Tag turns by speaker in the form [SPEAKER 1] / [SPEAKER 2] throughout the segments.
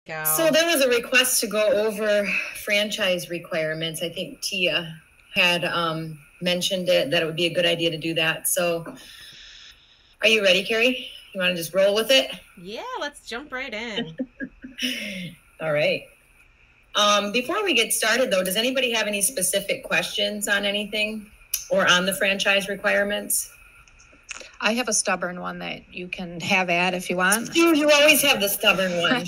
[SPEAKER 1] So there was a request to go over franchise requirements. I think Tia had mentioned it, that it would be a good idea to do that. So are you ready, Carrie? You want to just roll with it?
[SPEAKER 2] Yeah, let's jump right in.
[SPEAKER 1] All right. Before we get started, though, does anybody have any specific questions on anything or on the franchise requirements?
[SPEAKER 3] I have a stubborn one that you can have at if you want.
[SPEAKER 1] You always have the stubborn one.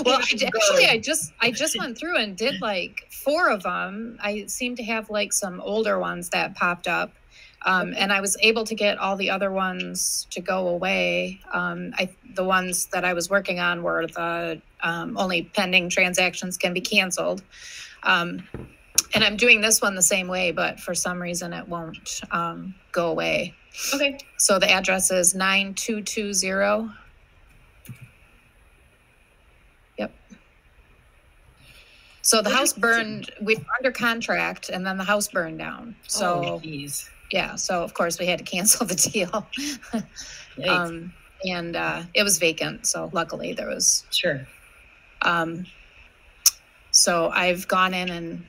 [SPEAKER 3] Well, I just went through and did like 4 of them. I seem to have like some older ones that popped up. And I was able to get all the other ones to go away. The ones that I was working on were the only pending transactions can be canceled. And I'm doing this one the same way, but for some reason it won't go away.
[SPEAKER 1] Okay.
[SPEAKER 3] So the address is 9220. Yep. So the house burned, we were under contract, and then the house burned down. So yeah, so of course we had to cancel the deal. And it was vacant, so luckily there was.
[SPEAKER 1] Sure.
[SPEAKER 3] So I've gone in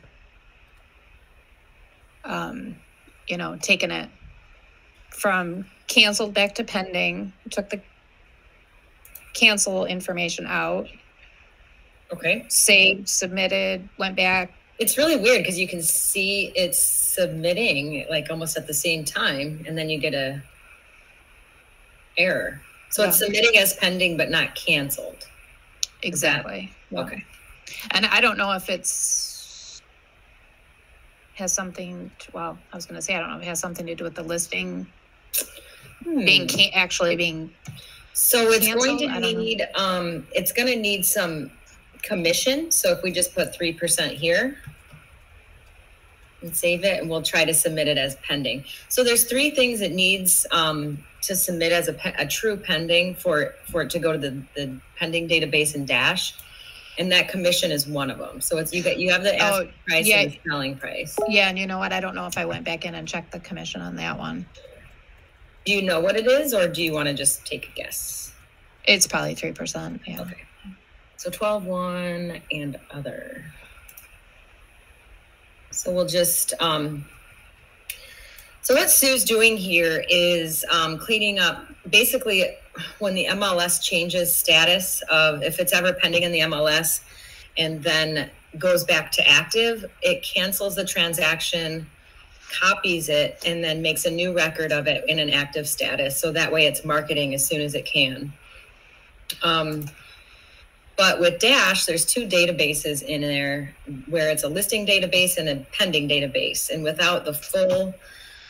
[SPEAKER 3] and, taken it from canceled back to pending, took the cancel information out.
[SPEAKER 1] Okay.
[SPEAKER 3] Saved, submitted, went back.
[SPEAKER 1] It's really weird because you can see it's submitting like almost at the same time, and then you get a error. So it's submitting as pending but not canceled.
[SPEAKER 3] Exactly.
[SPEAKER 1] Okay.
[SPEAKER 3] And I don't know if has something to, I was going to say, I don't know if it has something to do with the listing being actually being
[SPEAKER 1] so it's
[SPEAKER 3] canceled.
[SPEAKER 1] Going to need it's going to need some commission. So if we just put 3% here and save it, and we'll try to submit it as pending. So there's 3 things it needs to submit as a true pending for it to go to the pending database in Dash. And that commission is one of them. So it's you have the asking price and the selling price.
[SPEAKER 3] Yeah, and you know what? I don't know if I went back in and checked the commission on that one.
[SPEAKER 1] Do you know what it is, or do you want to just take a guess?
[SPEAKER 3] It's probably 3%. Yeah.
[SPEAKER 1] Okay. So 12.1 and other. So we'll just so what Sue's doing here is cleaning up basically when the MLS changes status of if it's ever pending in the MLS and then goes back to active, it cancels the transaction, copies it, and then makes a new record of it in an active status. So that way it's marketing as soon as it can. But with Dash, there's 2 databases in there where it's a listing database and a pending database. And without the full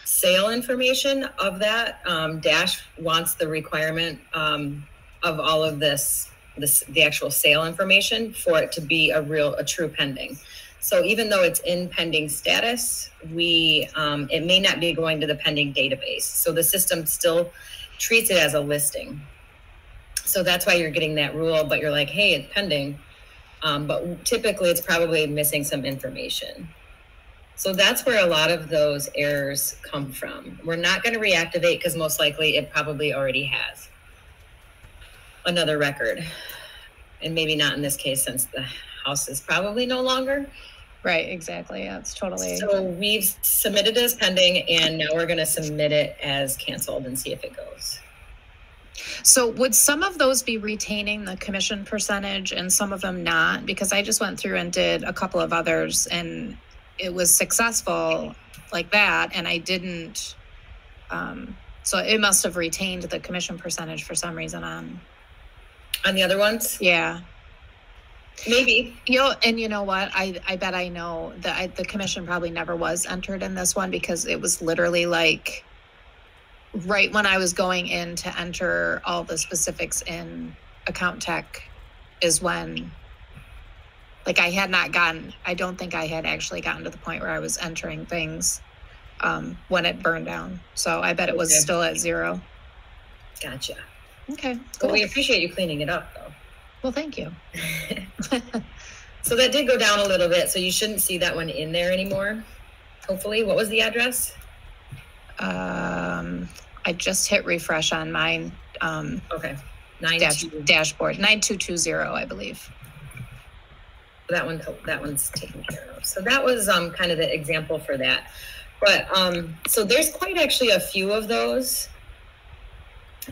[SPEAKER 1] sale information of that, Dash wants the requirement of all of the actual sale information for it to be a true pending. So even though it's in pending status, it may not be going to the pending database. So the system still treats it as a listing. So that's why you're getting that rule, but you're like, hey, it's pending. But typically it's probably missing some information. So that's where a lot of those errors come from. We're not going to reactivate because most likely it probably already has another record. And maybe not in this case since the house is probably no longer.
[SPEAKER 3] Right, exactly. Yeah, it's totally.
[SPEAKER 1] So we've submitted it as pending, and now we're going to submit it as canceled and see if it goes.
[SPEAKER 3] So would some of those be retaining the commission percentage and some of them not? Because I just went through and did a couple of others and it was successful like that. And I didn't, so it must have retained the commission percentage for some reason on
[SPEAKER 1] the other ones.
[SPEAKER 3] Yeah.
[SPEAKER 1] Maybe.
[SPEAKER 3] And you know what? I bet I know that the commission probably never was entered in this one because it was literally like right when I was going in to enter all the specifics in account tech is when, like, I don't think I had actually gotten to the point where I was entering things when it burned down. So I bet it was still at 0.
[SPEAKER 1] Gotcha.
[SPEAKER 3] Okay.
[SPEAKER 1] Cool. Well, we appreciate you cleaning it up, though.
[SPEAKER 3] Well, thank you.
[SPEAKER 1] So that did go down a little bit. So you shouldn't see that one in there anymore. Hopefully. What was the address?
[SPEAKER 3] I just hit refresh on mine.
[SPEAKER 1] Okay.
[SPEAKER 3] Dashboard 9220, I believe.
[SPEAKER 1] that one's taken care of. So that was kind of the example for that. But so there's quite actually a few of those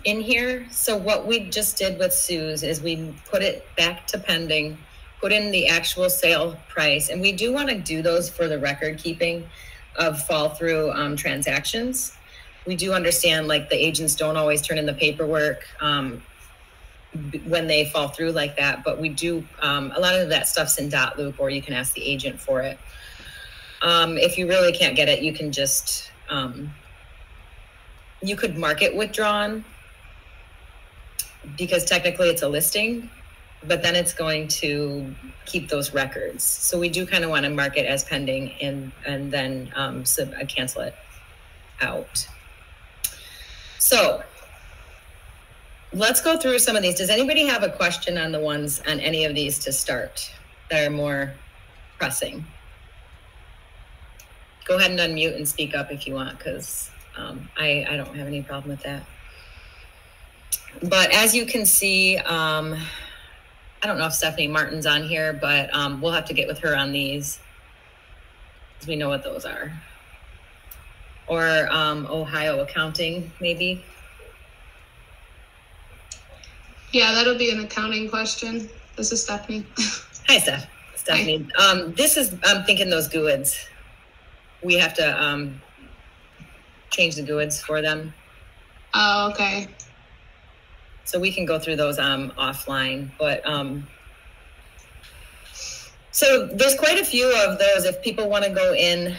[SPEAKER 1] in here. So what we just did with Sue's is we put it back to pending, put in the actual sale price, and we do want to do those for the record keeping of fall through transactions. We do understand like the agents don't always turn in the paperwork when they fall through like that, but we do a lot of that stuff's in dot loop, or you can ask the agent for it. If you really can't get it, you can just you could mark it withdrawn, because technically it's a listing, but then it's going to keep those records. So we do kind of want to mark it as pending and then cancel it out. So let's go through some of these. Does anybody have a question on the ones on any of these to start that are more pressing? Go ahead and unmute and speak up if you want, because I don't have any problem with that. But as you can see, I don't know if Stephanie Martin's on here, but we'll have to get with her on these, because we know what those are. Or Ohio accounting, maybe.
[SPEAKER 4] Yeah, that'll be an accounting question. This is Stephanie.
[SPEAKER 1] Hi, Stephanie. Hi. This is, I'm thinking those GUIDs. We have to change the GUIDs for them.
[SPEAKER 4] Oh, okay.
[SPEAKER 1] So we can go through those offline, but so there's quite a few of those if people want to go in.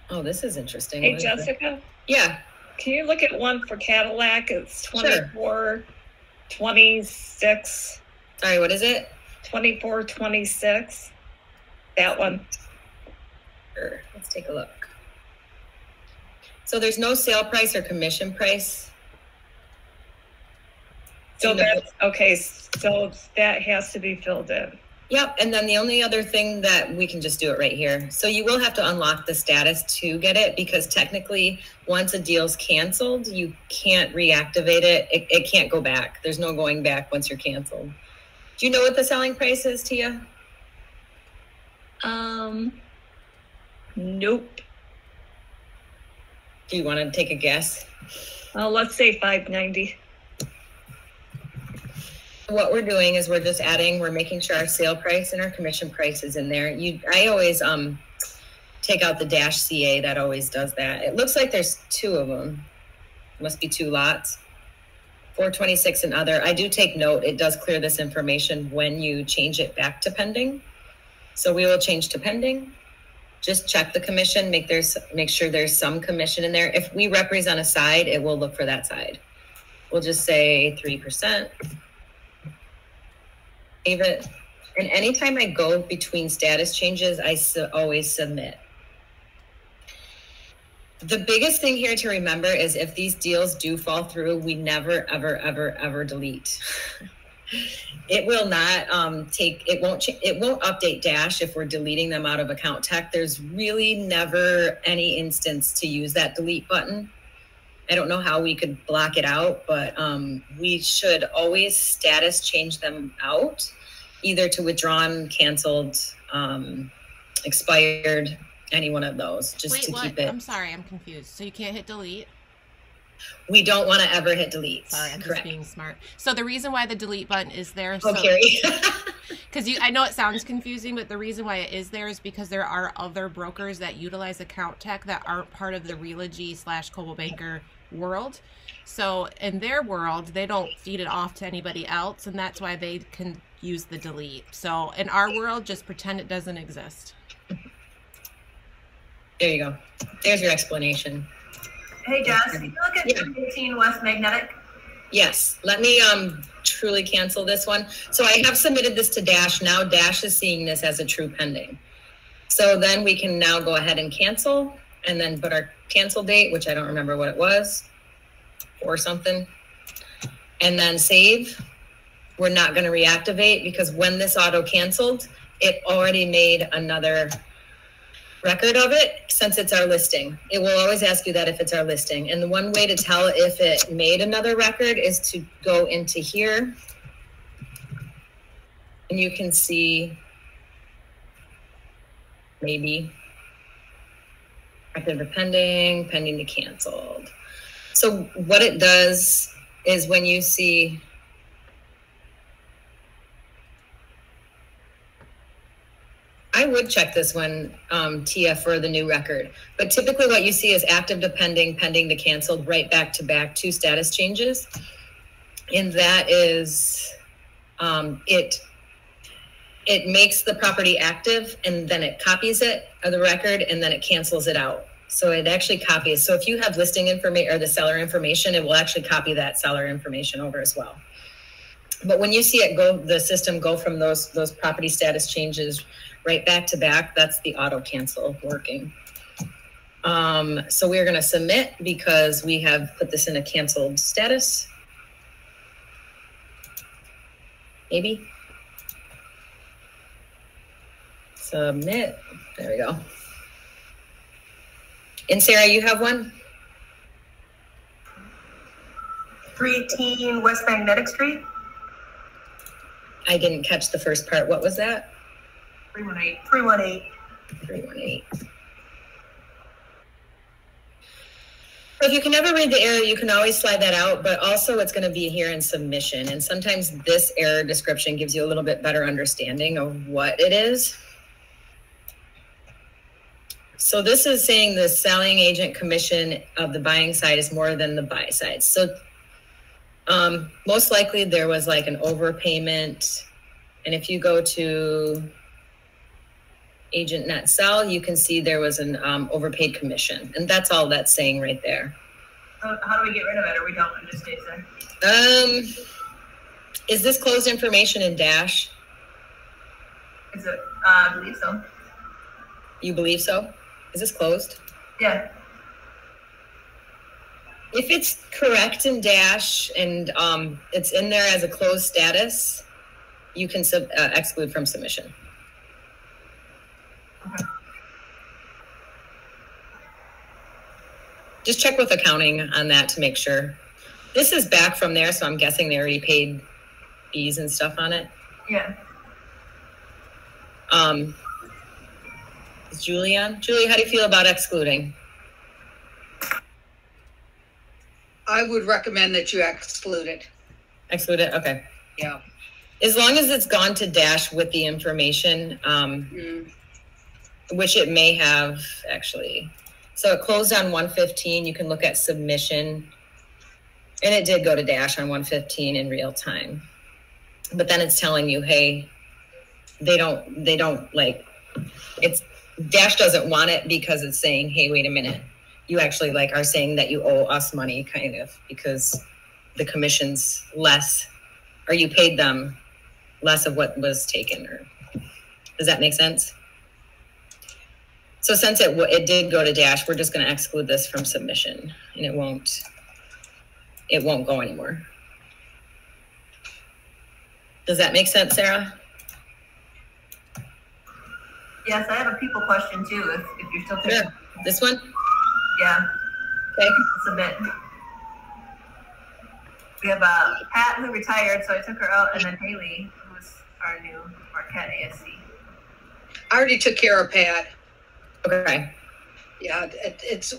[SPEAKER 1] Oh, this is interesting.
[SPEAKER 5] Hey, Jessica?
[SPEAKER 1] Yeah.
[SPEAKER 5] Can you look at one for Cadillac? It's 2426.
[SPEAKER 1] Sorry, what is it?
[SPEAKER 5] 2426. That one.
[SPEAKER 1] Sure. Let's take a look. So there's no sale price or commission price.
[SPEAKER 5] So that's okay. So that has to be filled in.
[SPEAKER 1] Yep. And then the only other thing that we can just do it right here. So you will have to unlock the status to get it, because technically once a deal's canceled, you can't reactivate it. It can't go back. There's no going back once you're canceled. Do you know what the selling price is, Tia?
[SPEAKER 5] Nope.
[SPEAKER 1] Do you want to take a guess?
[SPEAKER 5] Let's say 590.
[SPEAKER 1] What we're doing is we're just adding, we're making sure our sale price and our commission price is in there. I always take out the dash CA. That always does that. It looks like there's two of them. Must be two lots. 426 and other. I do take note. It does clear this information when you change it back to pending. So we will change to pending. Just check the commission, make sure there's some commission in there. If we represent a side, it will look for that side. We'll just say 3%. Save it. And anytime I go between status changes, I always submit. The biggest thing here to remember is if these deals do fall through, we never, ever, ever, ever delete. It will not it won't update Dash if we're deleting them out of account tech. There's really never any instance to use that delete button. I don't know how we could block it out, but we should always status change them out, either to withdrawn, canceled, expired, any one of those, just
[SPEAKER 2] Wait,
[SPEAKER 1] to
[SPEAKER 2] what?
[SPEAKER 1] keep it.
[SPEAKER 2] I'm sorry, I'm confused. So you can't hit delete?
[SPEAKER 1] We don't want to ever hit delete.
[SPEAKER 2] Sorry, I'm
[SPEAKER 1] Correct.
[SPEAKER 2] just being smart. So the reason why the delete button is there,
[SPEAKER 1] Oh, Carrie.
[SPEAKER 2] because I know it sounds confusing, but the reason why it is there is because there are other brokers that utilize account tech that aren't part of the Realogy/Coldwell Banker world. So in their world, they don't feed it off to anybody else, and that's why they can use the delete. So in our world, just pretend it doesn't exist.
[SPEAKER 1] There you go. There's your explanation.
[SPEAKER 6] Hey, Jess, can you look at 318 West Magnetic?
[SPEAKER 1] Yes. Let me truly cancel this one. So I have submitted this to Dash. Now Dash is seeing this as a true pending. So then we can now go ahead and cancel and then put our cancel date, which I don't remember what it was, or something. And then save. We're not going to reactivate because when this auto canceled, it already made another record of it since it's our listing. It will always ask you that if it's our listing. And the one way to tell if it made another record is to go into here And you can see maybe active to pending, pending to canceled. So what it does is when you see I would check this one, Tia, for the new record. But typically what you see is active to pending, pending to canceled, right back to back, 2 status changes. And that is, it makes the property active and then it copies it of the record and then it cancels it out. So it actually copies. So if you have listing information or the seller information, it will actually copy that seller information over as well. But when you see it go, the system go from those property status changes right back to back, that's the auto cancel working. So we're going to submit because we have put this in a canceled status. Maybe. Submit. There we go. And Sarah, you have one?
[SPEAKER 6] 318 West Magnetic Street.
[SPEAKER 1] I didn't catch the first part. What was that?
[SPEAKER 6] 318. 318.
[SPEAKER 1] 318. So if you can never read the error, you can always slide that out, but also it's going to be here in submission. And sometimes this error description gives you a little bit better understanding of what it is. So this is saying the selling agent commission of the buying side is more than the buy side. So most likely there was like an overpayment. And if you go to agent net sell, you can see there was an overpaid commission. And that's all that's saying right there.
[SPEAKER 6] So how do we get rid of it, or we don't, it just stays there?
[SPEAKER 1] Is this closed information in Dash?
[SPEAKER 6] Is it? I believe so.
[SPEAKER 1] You believe so? Is this closed?
[SPEAKER 6] Yeah.
[SPEAKER 1] If it's correct in Dash and it's in there as a closed status, you can exclude from submission.
[SPEAKER 6] Okay.
[SPEAKER 1] Just check with accounting on that to make sure. This is back from there, so I'm guessing they already paid fees and stuff on it.
[SPEAKER 6] Yeah.
[SPEAKER 1] Is Julie on? Julie, how do you feel about excluding?
[SPEAKER 7] I would recommend that you exclude it.
[SPEAKER 1] Exclude it? Okay.
[SPEAKER 7] Yeah.
[SPEAKER 1] As long as it's gone to Dash with the information, which it may have actually. So it closed on 115. You can look at submission. And it did go to Dash on 115 in real time. But then it's telling you, hey, they don't like, it's, Dash doesn't want it because it's saying, hey, wait a minute. You actually like are saying that you owe us money kind of because the commission's less, or you paid them less of what was taken. Or does that make sense? So since it did go to Dash, we're just going to exclude this from submission, and it won't go anymore. Does that make sense, Sarah?
[SPEAKER 6] Yes, I have a people question too. If you're still taking.
[SPEAKER 1] Sure. This one?
[SPEAKER 6] Yeah.
[SPEAKER 1] Okay.
[SPEAKER 6] Submit. We have Pat who retired, so I took her out, and then Haley, who's our new Marquette ASC.
[SPEAKER 7] I already took care of Pat.
[SPEAKER 1] Okay.
[SPEAKER 7] Yeah, it's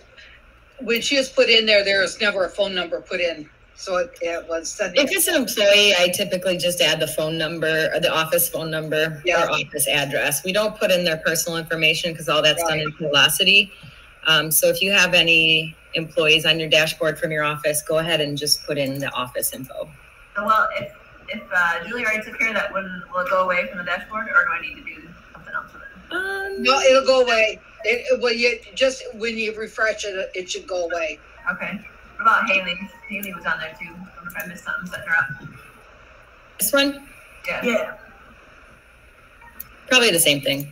[SPEAKER 7] when she was put in there, there was never a phone number put in. So it was.
[SPEAKER 1] If it's an employee, I typically just add the phone number or the office phone number or office address. We don't put in their personal information because all that's done in Velocity. So if you have any employees on your dashboard from your office, go ahead and just put in the office info.
[SPEAKER 6] Well, if Julie already took care of that, will it go away from the dashboard, or do I need to do something else with it?
[SPEAKER 7] No, it'll go away. Well, you just when you refresh it, it should go away.
[SPEAKER 6] Okay. What about Haley? Haley was on there too. I wonder if I missed something setting her up.
[SPEAKER 1] This one?
[SPEAKER 6] Yeah. Yeah.
[SPEAKER 1] Probably the same thing.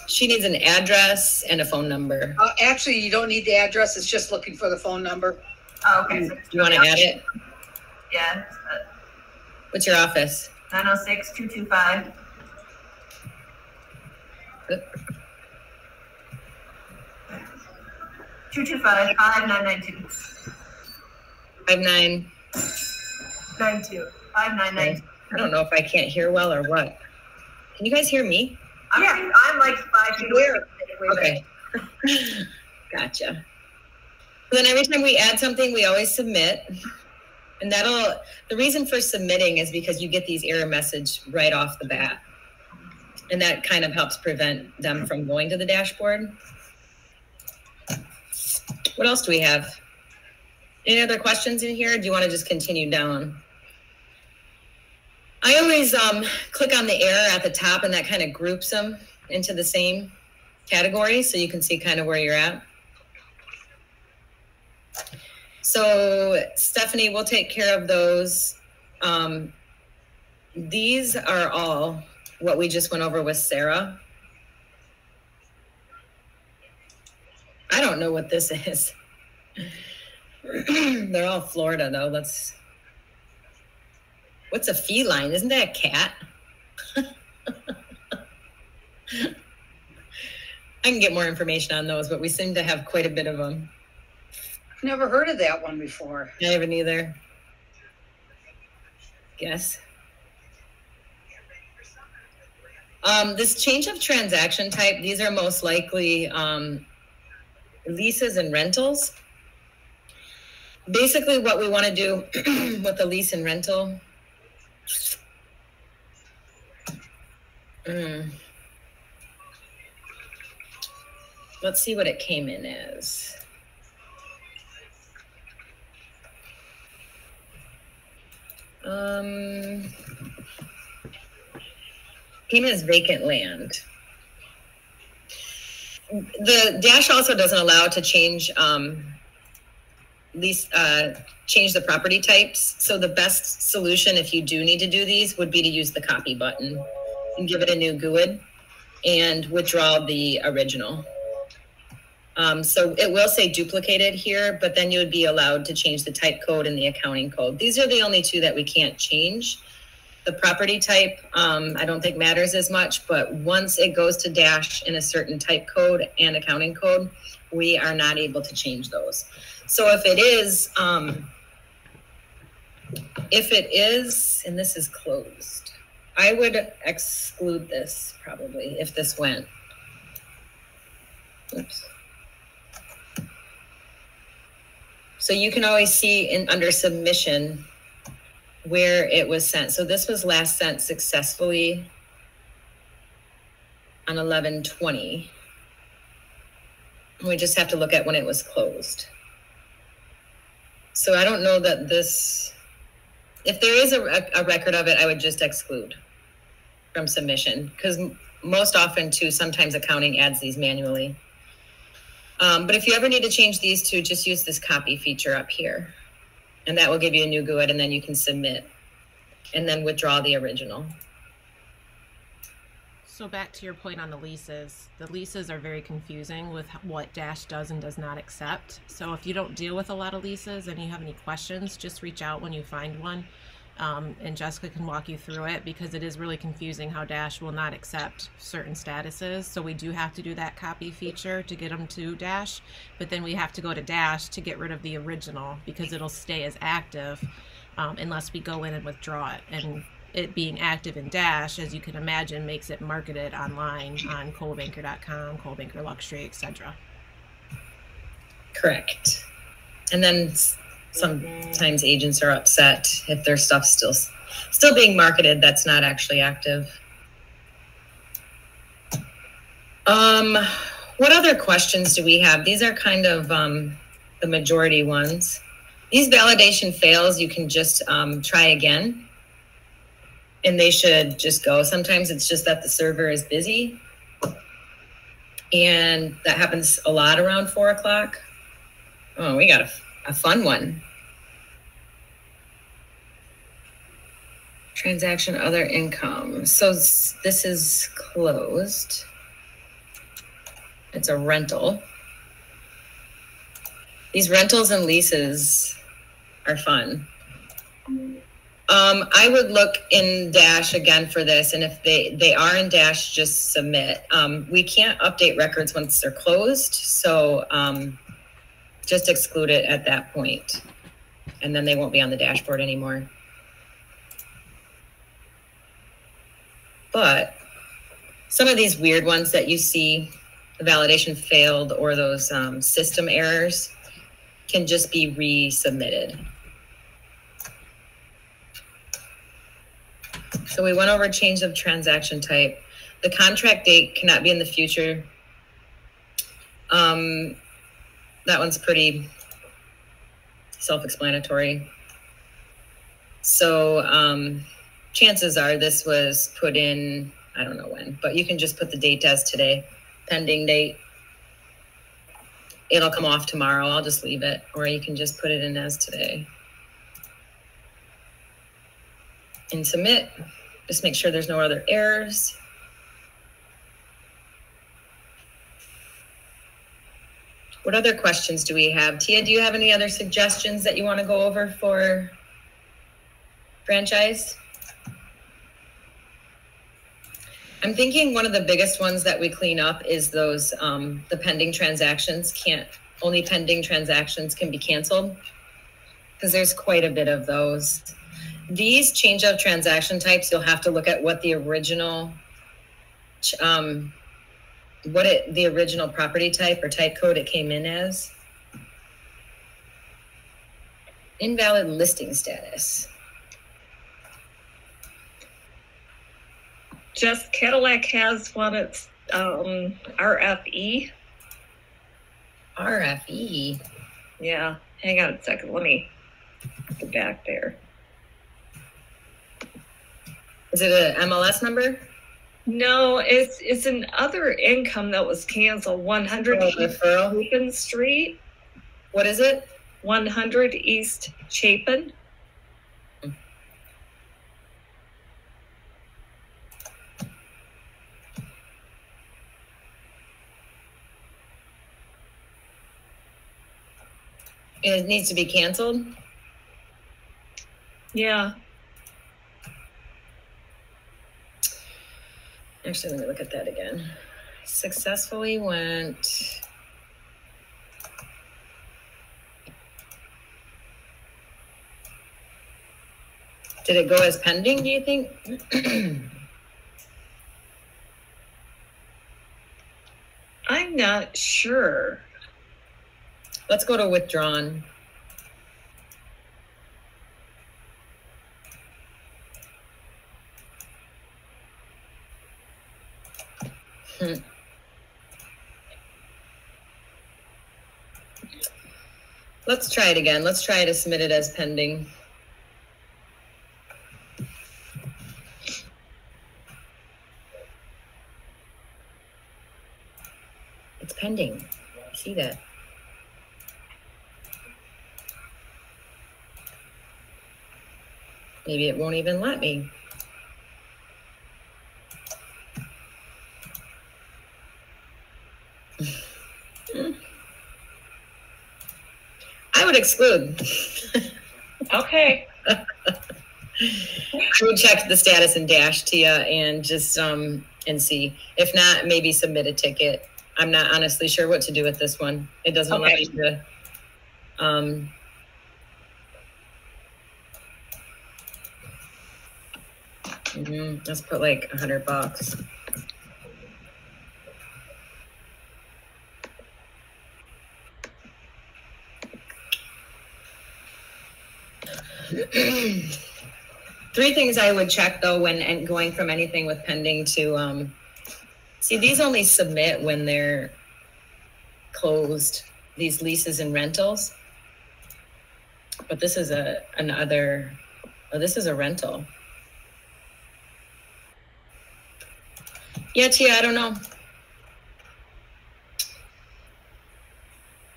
[SPEAKER 1] She needs an address and a phone number.
[SPEAKER 7] Actually, you don't need the address. It's just looking for the phone number.
[SPEAKER 6] Oh, okay.
[SPEAKER 1] Do you want to add it?
[SPEAKER 6] Yeah.
[SPEAKER 1] What's your office?
[SPEAKER 6] 906-225. 225-5992.
[SPEAKER 1] 59.
[SPEAKER 6] 5992.
[SPEAKER 1] I don't know if I can't hear well or what. Can you guys hear me?
[SPEAKER 6] I'm like 5 feet away.
[SPEAKER 1] Okay. Gotcha. Then every time we add something, we always submit. And the reason for submitting is because you get these error message right off the bat. And that kind of helps prevent them from going to the dashboard. What else do we have? Any other questions in here? Or do you want to just continue down? I always click on the error at the top, and that kind of groups them into the same category, so you can see kind of where you're at. So Stephanie, we'll take care of those. These are all what we just went over with Sarah. I don't know what this is. They're all Florida though. What's a feline? Isn't that a cat? I can get more information on those, but we seem to have quite a bit of them.
[SPEAKER 7] Never heard of that one before.
[SPEAKER 1] I haven't either. Yes. This change of transaction type, these are most likely leases and rentals. Basically what we want to do with the lease and rental. Let's see what it came in as. Came in as vacant land. The dash also doesn't allow to change change the property types. So the best solution, if you do need to do these, would be to use the copy button and give it a new GUID and withdraw the original. So it will say duplicated here, but then you would be allowed to change the type code and the accounting code. These are the only two that we can't change. The property type, I don't think matters as much, but once it goes to dash in a certain type code and accounting code, we are not able to change those. So if it is, and this is closed, I would exclude this probably if this went. Oops. So you can always see under submission where it was sent. So this was last sent successfully on 11/20. We just have to look at when it was closed. So I don't know that this, if there is a record of it, I would just exclude from submission, because most often too, sometimes accounting adds these manually. But if you ever need to change these two, just use this copy feature up here. And that will give you a new GUID, and then you can submit and then withdraw the original.
[SPEAKER 2] So back to your point on the leases are very confusing with what Dash does and does not accept. So if you don't deal with a lot of leases and you have any questions, just reach out when you find one. And Jessica can walk you through it, because it is really confusing how Dash will not accept certain statuses. So we do have to do that copy feature to get them to Dash, but then we have to go to Dash to get rid of the original, because it'll stay as active unless we go in and withdraw it. And it being active in Dash, as you can imagine, makes it marketed online on coldbanker.com, Coldbanker Luxury, etc.
[SPEAKER 1] Correct. And then sometimes agents are upset if their stuff's still being marketed that's not actually active. What other questions do we have? These are kind of the majority ones. These validation fails, you can just try again, and they should just go. Sometimes it's just that the server is busy, and that happens a lot around 4 o'clock. Oh, we got a fun one. Transaction other income. So this is closed. It's a rental. These rentals and leases are fun. I would look in Dash again for this, and if they are in Dash, just submit. We can't update records once they're closed, so just exclude it at that point, and then they won't be on the dashboard anymore. But some of these weird ones that you see, the validation failed or those system errors, can just be resubmitted. So we went over change of transaction type. The contract date cannot be in the future. That one's pretty self-explanatory. So chances are this was put in, I don't know when, but you can just put the date as today, pending date. It'll come off tomorrow. I'll just leave it, or you can just put it in as today. And submit. Just make sure there's no other errors. What other questions do we have? Tia, do you have any other suggestions that you want to go over for franchise? I'm thinking one of the biggest ones that we clean up is those, the pending transactions only pending transactions can be canceled, because there's quite a bit of those. These change of transaction types, you'll have to look at what the original, the original property type or type code it came in as. Invalid listing status.
[SPEAKER 5] Just Cadillac has one. It's RFE.
[SPEAKER 1] RFE.
[SPEAKER 5] Yeah. Hang on a second. Let me get back there.
[SPEAKER 1] Is it a MLS number?
[SPEAKER 5] No, it's an other income that was canceled. 100 East Chapin Street.
[SPEAKER 1] What is it?
[SPEAKER 5] 100 East Chapin.
[SPEAKER 1] It needs to be canceled?
[SPEAKER 5] Yeah.
[SPEAKER 1] Actually, let me look at that again. Successfully went. Did it go as pending, do you think?
[SPEAKER 5] I'm not sure.
[SPEAKER 1] Let's go to withdrawn. Let's try it again. Let's try to submit it as pending. It's pending. See that? Maybe it won't even let me. I would exclude.
[SPEAKER 5] Okay.
[SPEAKER 1] I would check the status in Dash, Tia, and just and see. If not, maybe submit a ticket. I'm not honestly sure what to do with this one. It doesn't allow you to. Let's put like $100. Three things I would check though when going from anything with pending to see, these only submit when they're closed, these leases and rentals. But this is this is a rental. Yeah, Tia, I don't know.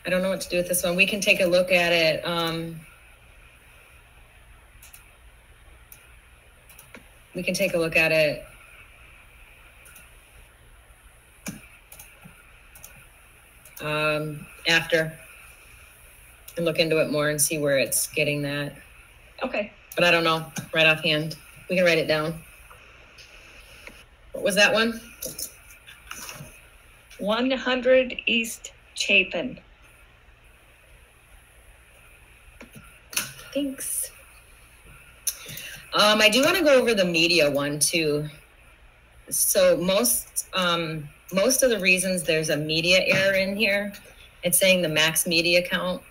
[SPEAKER 1] I don't know what to do with this one. We can take a look at it. We can take a look at it after and look into it more and see where it's getting that.
[SPEAKER 5] Okay.
[SPEAKER 1] But I don't know right offhand. We can write it down. What was that one?
[SPEAKER 5] 100 East Chapin.
[SPEAKER 1] Thanks. I do want to go over the media one too. So most of the reasons there's a media error in here, it's saying the max media count.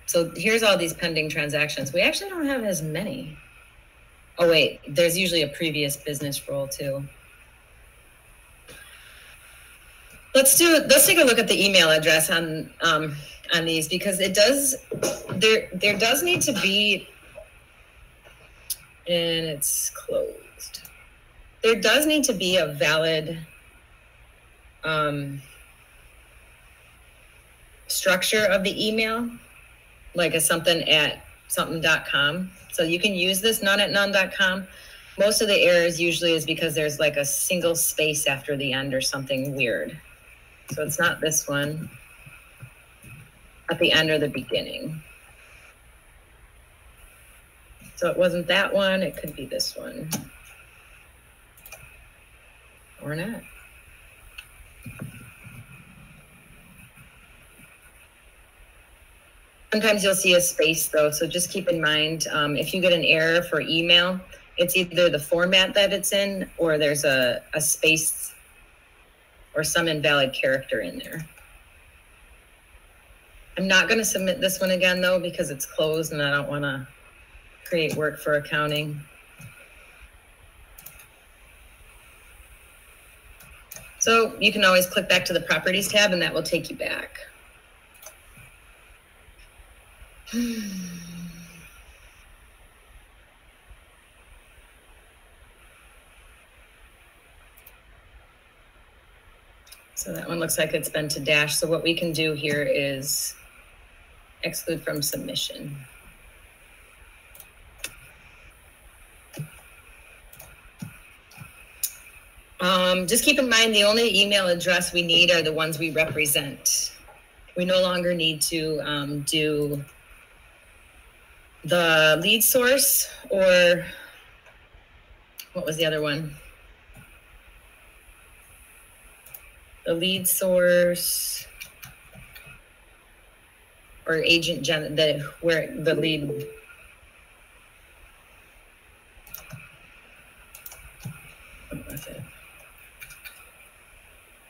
[SPEAKER 1] So here's all these pending transactions. We actually don't have as many. Oh wait, there's usually a previous business rule too. Let's take a look at the email address on these, because it does, there does need to be, and it's closed. There does need to be a valid structure of the email, like a something@something.com. So you can use this none@none.com. Most of the errors usually is because there's like a single space after the end or something weird. So it's not this one at the end or the beginning. So it wasn't that one. It could be this one. Or not. Sometimes you'll see a space though, so just keep in mind, if you get an error for email, it's either the format that it's in or there's a space or some invalid character in there. I'm not going to submit this one again though, because it's closed and I don't want to create work for accounting. So you can always click back to the properties tab and that will take you back. So that one looks like it's been to dash. So what we can do here is exclude from submission. Just keep in mind the only email address we need are the ones we represent. We no longer need to do the lead source, or what was the other one? The lead source or agent where the lead.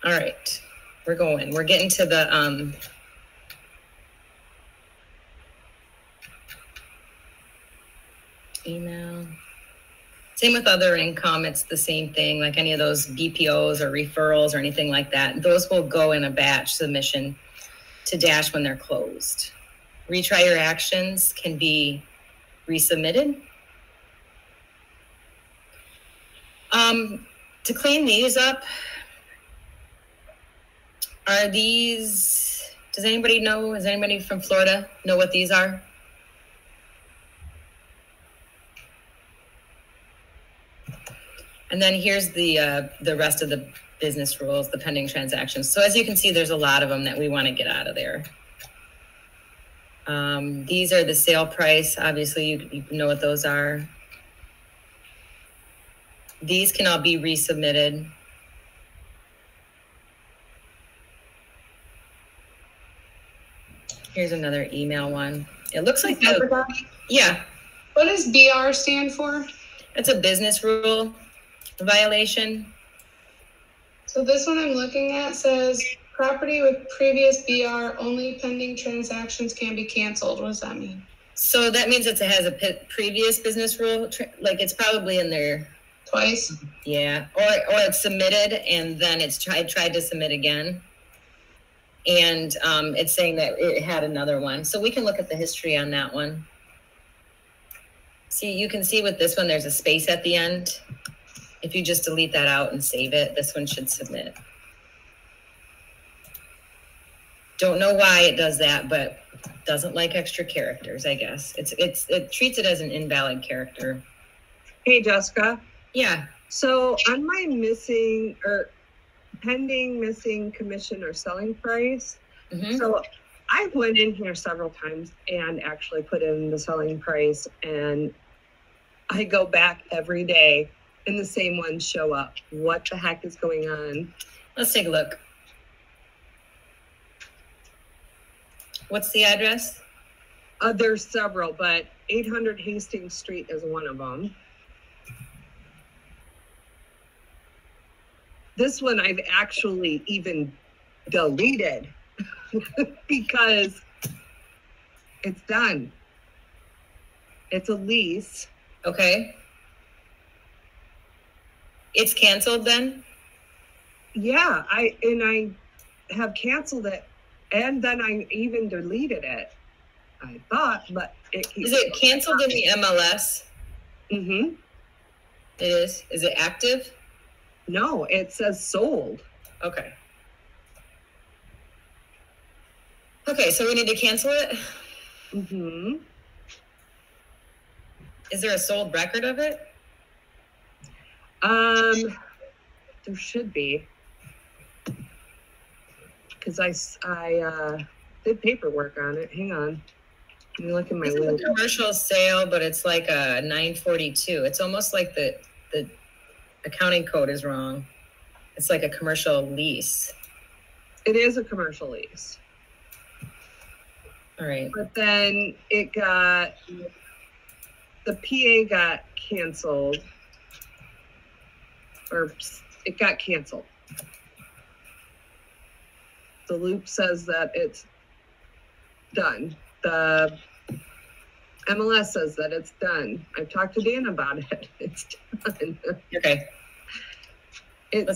[SPEAKER 1] All right, we're going. We're getting to the email. Same with other income. It's the same thing, like any of those BPOs or referrals or anything like that. Those will go in a batch submission to dash when they're closed. Retry your actions can be resubmitted. To clean these up, are these, does anybody know, is anybody from Florida know what these are? And then here's the rest of the business rules, the pending transactions. So as you can see, there's a lot of them that we want to get out of there. These are the sale price. Obviously, you know what those are. These can all be resubmitted. Here's another email one. It looks like yeah.
[SPEAKER 4] What does BR stand for?
[SPEAKER 1] It's a business rule violation.
[SPEAKER 4] So this one I'm looking at says property with previous BR, only pending transactions can be canceled. What does that mean?
[SPEAKER 1] So that means it has a previous business rule, like it's probably in there
[SPEAKER 4] twice.
[SPEAKER 1] Yeah, or it's submitted and then it's tried to submit again, and it's saying that it had another one. So we can look at the history on that one. See, you can see with this one, there's a space at the end. If you just delete that out and save it, this one should submit. Don't know why it does that, but doesn't like extra characters, I guess. It treats it as an invalid character.
[SPEAKER 5] Hey, Jessica.
[SPEAKER 1] Yeah.
[SPEAKER 5] So on my missing or pending missing commission or selling price, so I went in here several times and actually put in the selling price, and I go back every day and the same ones show up. What the heck is going on?
[SPEAKER 1] Let's take a look. What's the address?
[SPEAKER 5] There's several, but 800 Hastings Street is one of them. This one I've actually even deleted because it's done. It's a lease.
[SPEAKER 1] Okay. It's canceled then?
[SPEAKER 5] Yeah, I have canceled it, and then I even deleted it. I thought, but
[SPEAKER 1] is it canceled in the MLS?
[SPEAKER 5] Mm-hmm.
[SPEAKER 1] It is. Is it active?
[SPEAKER 5] No, it says sold.
[SPEAKER 1] Okay. Okay, so we need to cancel it?
[SPEAKER 5] Mm-hmm.
[SPEAKER 1] Is there a sold record of it?
[SPEAKER 5] There should be. Because I did paperwork on it. Hang on. Let me look at my
[SPEAKER 1] This is a commercial sale, but it's like a 942. It's almost like the accounting code is wrong. It's like a commercial lease.
[SPEAKER 5] It is a commercial lease.
[SPEAKER 1] All right.
[SPEAKER 5] But then the PA got canceled. Or it got canceled. The loop says that it's done. The MLS says that it's done. I've talked to Dan about it. It's done.
[SPEAKER 1] Okay.
[SPEAKER 5] It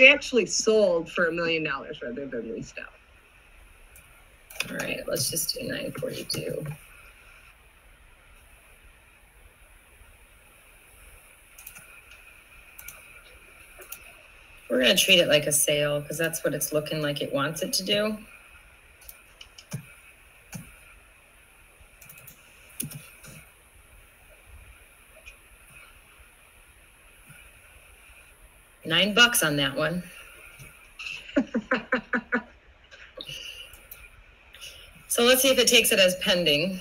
[SPEAKER 5] actually sold for $1 million rather than leased out.
[SPEAKER 1] All right, let's just do 942. We're going to treat it like a sale because that's what it's looking like it wants it to do. $9 on that one. So let's see if it takes it as pending.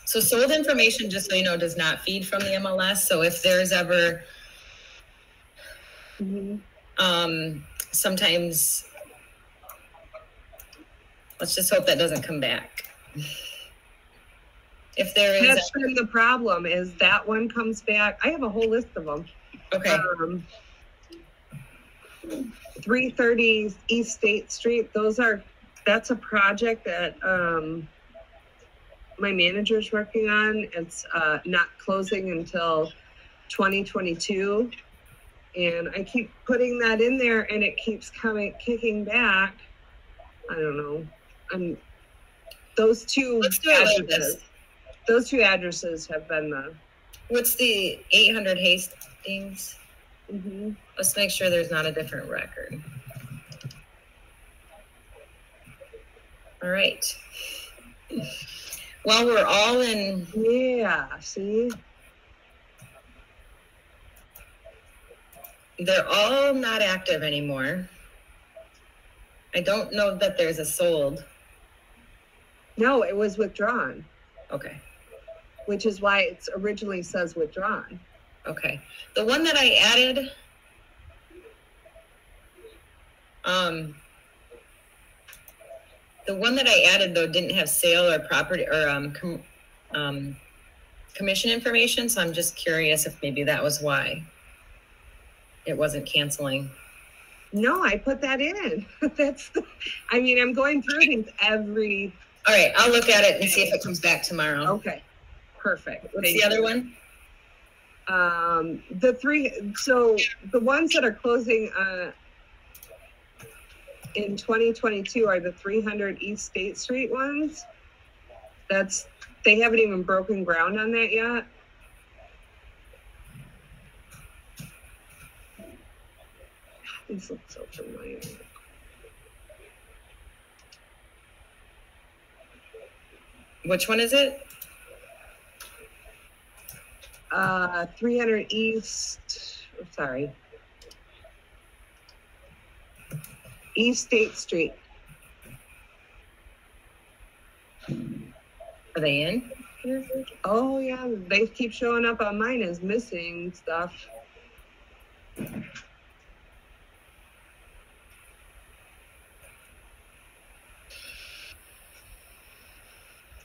[SPEAKER 1] So sold information, just so you know, does not feed from the MLS. So if there's ever, sometimes, let's just hope that doesn't come back. If there is,
[SPEAKER 5] that's been the problem. Is that one comes back? I have a whole list of them.
[SPEAKER 1] Okay.
[SPEAKER 5] 330 East State Street. That's a project that my manager's working on. It's not closing until 2022. And I keep putting that in there and it keeps kicking back. I don't know. Those two addresses have been the.
[SPEAKER 1] What's the 800 Hastings?
[SPEAKER 5] Mm-hmm.
[SPEAKER 1] Let's make sure there's not a different record. All right. Well, we're all in.
[SPEAKER 5] Yeah, see?
[SPEAKER 1] They're all not active anymore. I don't know that there's a sold.
[SPEAKER 5] No, it was withdrawn.
[SPEAKER 1] Okay.
[SPEAKER 5] Which is why it originally says withdrawn.
[SPEAKER 1] Okay. The one that I added, though didn't have sale or property or commission information. So I'm just curious if maybe that was why it wasn't canceling.
[SPEAKER 5] No, I put that in. I'm going through things every.
[SPEAKER 1] All right, I'll look at it and see if it comes back tomorrow.
[SPEAKER 5] Okay, perfect.
[SPEAKER 1] What's the other one?
[SPEAKER 5] The ones that are closing in 2022 are the 300 East State Street ones. They haven't even broken ground on that yet. These look so familiar.
[SPEAKER 1] Which one is it?
[SPEAKER 5] 300 East, sorry. East State Street.
[SPEAKER 1] Are they in?
[SPEAKER 5] Oh yeah, they keep showing up on mine as missing stuff.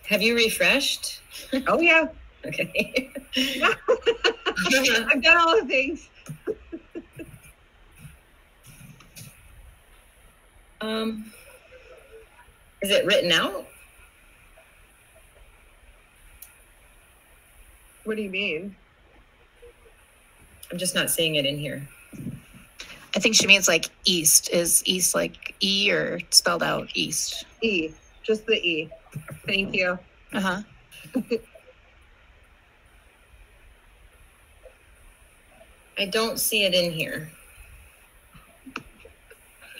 [SPEAKER 1] Have you refreshed?
[SPEAKER 5] Oh yeah.
[SPEAKER 1] Okay.
[SPEAKER 5] I've done all the things.
[SPEAKER 1] Is it written out?
[SPEAKER 5] What do you mean?
[SPEAKER 1] I'm just not seeing it in here.
[SPEAKER 3] I think she means like east. Is east like E or spelled out east?
[SPEAKER 5] E, just the E. Thank you.
[SPEAKER 3] Uh-huh.
[SPEAKER 1] I don't see it in here.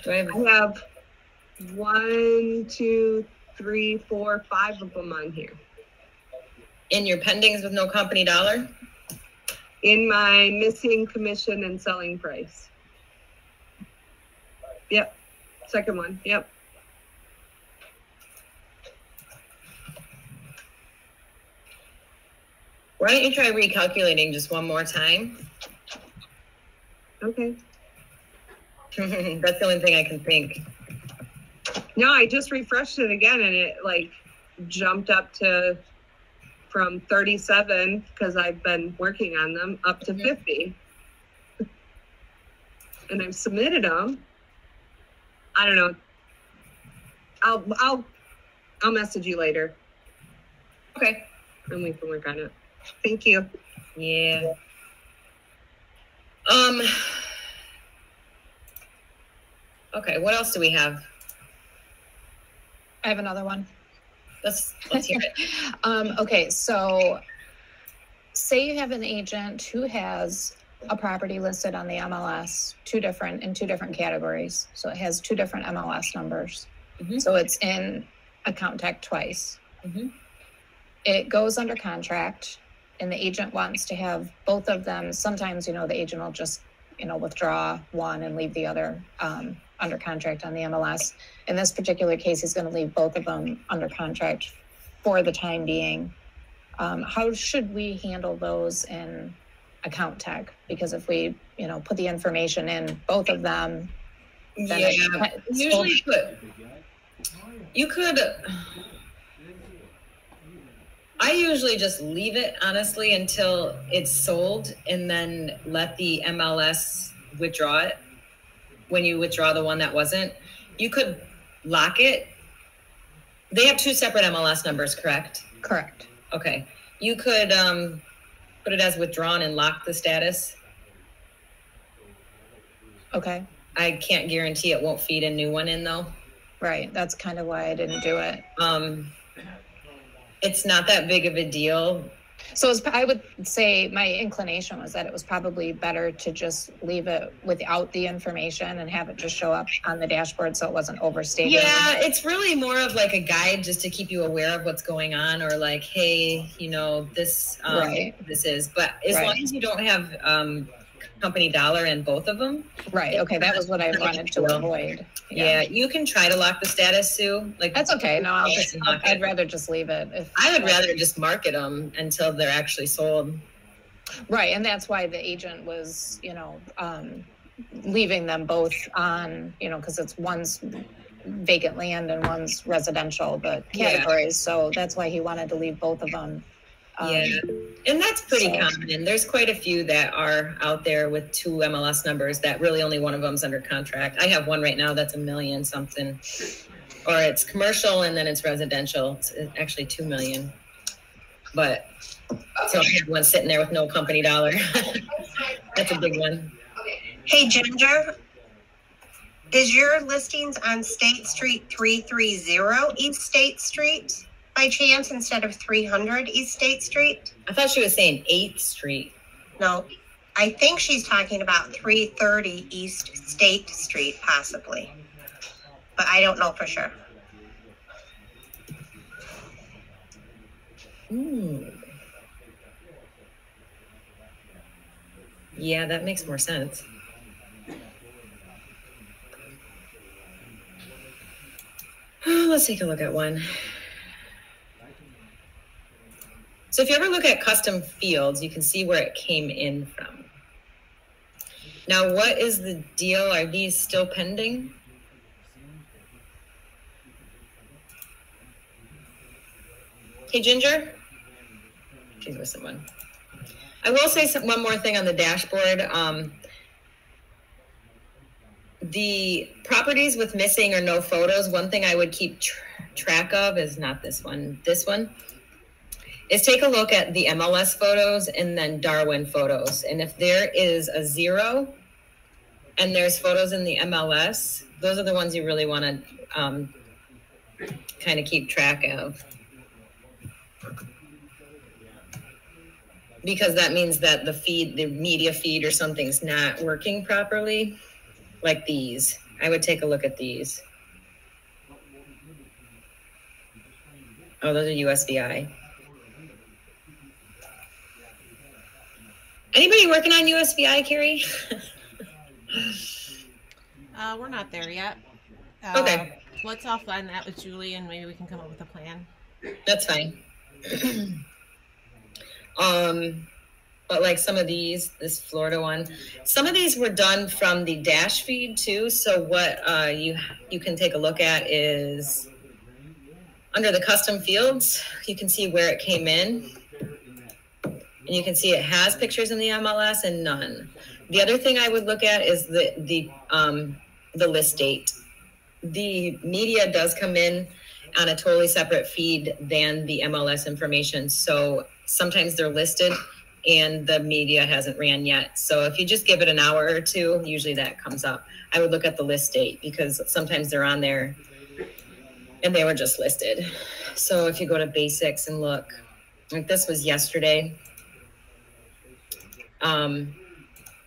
[SPEAKER 1] Do I have?
[SPEAKER 5] I have 1, 2, 3, 4, 5 of them on here.
[SPEAKER 1] In your pendings with no company dollar?
[SPEAKER 5] In my missing commission and selling price. Yep. Second one. Yep.
[SPEAKER 1] Why don't you try recalculating just one more time?
[SPEAKER 5] Okay.
[SPEAKER 1] That's the only thing I can think.
[SPEAKER 5] No, I just refreshed it again and it like jumped up to from 37 because I've been working on them up to 50. And I've submitted them. I don't know. I'll message you later.
[SPEAKER 1] Okay.
[SPEAKER 5] And we can work on it. Thank you.
[SPEAKER 1] Yeah. Okay, what else do we have?
[SPEAKER 3] I have another one.
[SPEAKER 1] Let's hear it.
[SPEAKER 3] Okay, so say you have an agent who has a property listed on the MLS, in two different categories. So it has two different MLS numbers. Mm-hmm. So it's in account tech twice. Mm-hmm. It goes under contract and the agent wants to have both of them. Sometimes, the agent will just, withdraw one and leave the other under contract on the MLS. In this particular case, he's going to leave both of them under contract for the time being. How should we handle those in account tech? Because if we, put the information in both of them, then
[SPEAKER 1] usually you could. I usually just leave it, honestly, until it's sold and then let the MLS withdraw it. When you withdraw the one that wasn't, you could lock it. They have two separate MLS numbers, correct?
[SPEAKER 3] Correct.
[SPEAKER 1] Okay. You could put it as withdrawn and lock the status.
[SPEAKER 3] Okay.
[SPEAKER 1] I can't guarantee it won't feed a new one in, though.
[SPEAKER 3] Right. That's kind of why I didn't do it.
[SPEAKER 1] It's not that big of a deal.
[SPEAKER 3] So I would say my inclination was that it was probably better to just leave it without the information and have it just show up on the dashboard so it wasn't overstated.
[SPEAKER 1] Yeah, it's really more of like a guide just to keep you aware of what's going on, or like, hey, this this is. But as long as you don't have company dollar in both of them.
[SPEAKER 3] Right. Okay. That was what I wanted to avoid.
[SPEAKER 1] Yeah. You can try to lock the status, Sue. Like,
[SPEAKER 3] that's okay. No, I'd rather just leave it.
[SPEAKER 1] I would rather just market them until they're actually sold.
[SPEAKER 3] Right. And that's why the agent was, leaving them both on, because it's one's vacant land and one's residential, the categories. Yeah. So that's why he wanted to leave both of them.
[SPEAKER 1] And that's pretty common. There's quite a few that are out there with two MLS numbers that really only one of them's under contract. I have one right now that's $1 million something, or it's commercial and then it's residential. It's actually $2 million, but so I have one sitting there with no company dollar. That's a big one.
[SPEAKER 8] Hey, Ginger, is your listings on State Street 330 East State Street? By chance, instead of 300 East State Street?
[SPEAKER 1] I thought she was saying 8th Street.
[SPEAKER 8] No, I think she's talking about 330 East State Street, possibly. But I don't know for sure.
[SPEAKER 1] Yeah, that makes more sense. Let's take a look at one. So if you ever look at custom fields, you can see where it came in from. Now, what is the deal? Are these still pending? Hey, Ginger? She's with someone. I will say one more thing on the dashboard. The properties with missing or no photos, one thing I would keep track of is not this one, is take a look at the MLS photos and then Darwin photos. And if there is a 0 and there's photos in the MLS, those are the ones you really want to kind of keep track of. Because that means that the media feed or something's not working properly. Like these. I would take a look at these. Oh, those are USVI. Anybody working on USVI, Carrie?
[SPEAKER 2] We're not there yet.
[SPEAKER 1] Okay.
[SPEAKER 2] Let's offline that with Julie and maybe we can come up with a plan.
[SPEAKER 1] That's fine. But like some of these, this Florida one, some of these were done from the dash feed too. So what you can take a look at is under the custom fields, you can see where it came in. And you can see it has pictures in the MLS and none. The other thing I would look at is the list date. The media does come in on a totally separate feed than the MLS information. So sometimes they're listed and the media hasn't ran yet. So if you just give it an hour or two, usually that comes up. I would look at the list date because sometimes they're on there and they were just listed. So if you go to basics and look, like this was yesterday.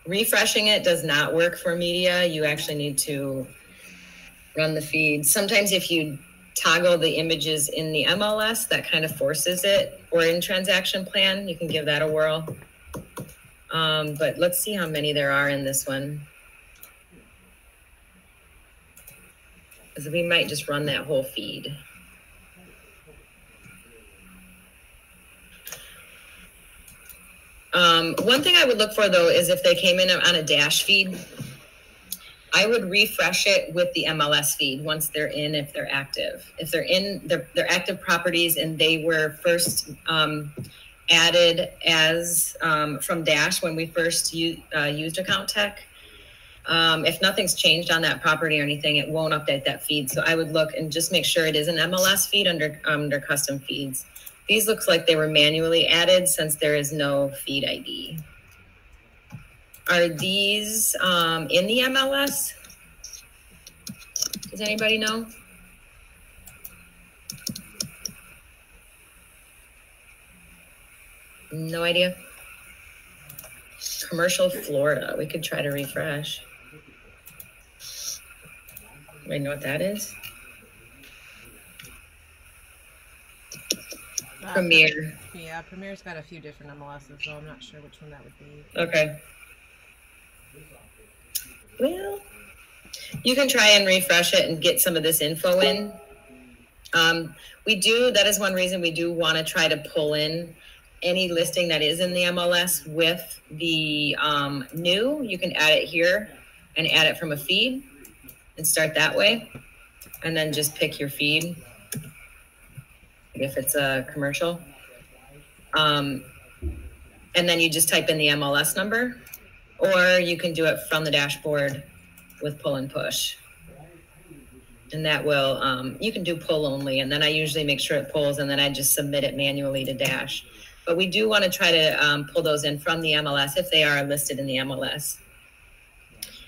[SPEAKER 1] Refreshing it does not work for media. You actually need to run the feed. Sometimes if you toggle the images in the MLS, that kind of forces it, or in transaction plan, you can give that a whirl. But let's see how many there are in this one. Because we might just run that whole feed. One thing I would look for though is if they came in on a dash feed, I would refresh it with the MLS feed once they're in, if they're active. If they're in, they're active properties and they were first added as from Dash when we first used Account Tech. If nothing's changed on that property or anything, it won't update that feed. So I would look and just make sure it is an MLS feed under custom feeds. These looks like they were manually added since there is no feed ID. Are these in the MLS? Does anybody know? No idea. Commercial Florida. We could try to refresh. Anybody know what that is? Premier.
[SPEAKER 2] Yeah, Premier's got a few different MLSs, so I'm not sure which one that would be.
[SPEAKER 1] Okay. Well, you can try and refresh it and get some of this info in. That is one reason we do want to try to pull in any listing that is in the MLS with the new. You can add it here and add it from a feed and start that way. And then just pick your feed if it's a commercial. And then you just type in the MLS number, or you can do it from the dashboard with pull and push. And that will, you can do pull only, and then I usually make sure it pulls, and then I just submit it manually to Dash. But we do want to try to pull those in from the MLS if they are listed in the MLS.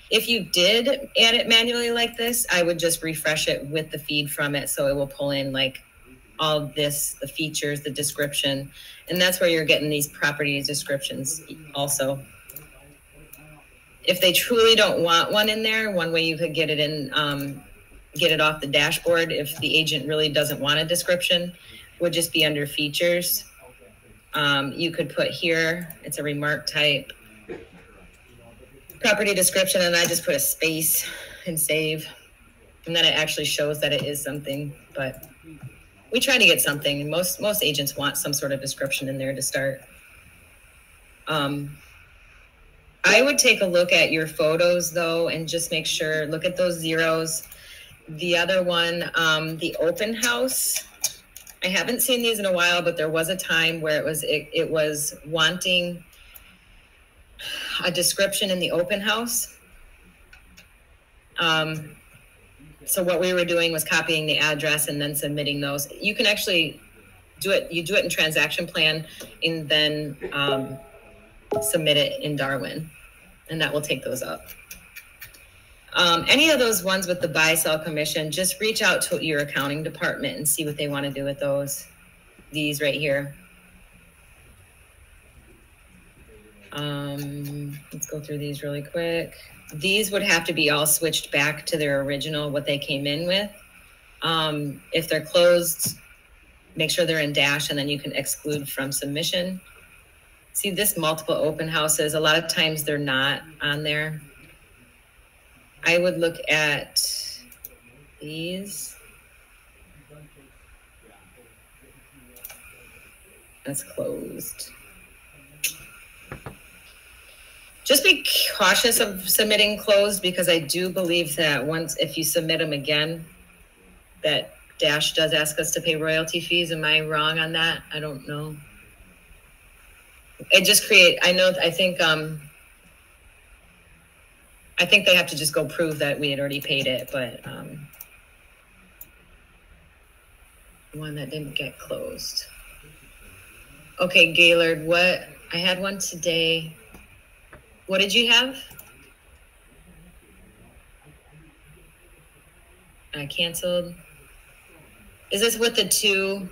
[SPEAKER 1] If you did add it manually like this, I would just refresh it with the feed from it, so it will pull in like all of this, the features, the description, and that's where you're getting these property descriptions also. If they truly don't want one in there, one way you could get it in, get it off the dashboard if the agent really doesn't want a description, would just be under features You could put here, it's a remark type, property description, and I just put a space and save. And then it actually shows that it is something, but we try to get something. Most agents want some sort of description in there to start. I would take a look at your photos though, and just make sure, look at those zeros. The other one, the open house, I haven't seen these in a while, but there was a time where it was wanting a description in the open house. So what we were doing was copying the address and then submitting those. You can actually do it. You do it in transaction plan and then submit it in Darwin, and that will take those up. Any of those ones with the buy-sell commission, just reach out to your accounting department and see what they want to do with those. These right here. Let's go through these really quick. These would have to be all switched back to their original, what they came in with. If they're closed, make sure they're in dash, and then you can exclude from submission. See this multiple open houses, a lot of times they're not on there. I would look at these. That's closed. Just be cautious of submitting closed, because I do believe that if you submit them again, that Dash does ask us to pay royalty fees. Am I wrong on that? I don't know. It just I think they have to just go prove that we had already paid it, but one that didn't get closed. Okay, Gaylord, I had one today. What did you have? I canceled. Is this with the two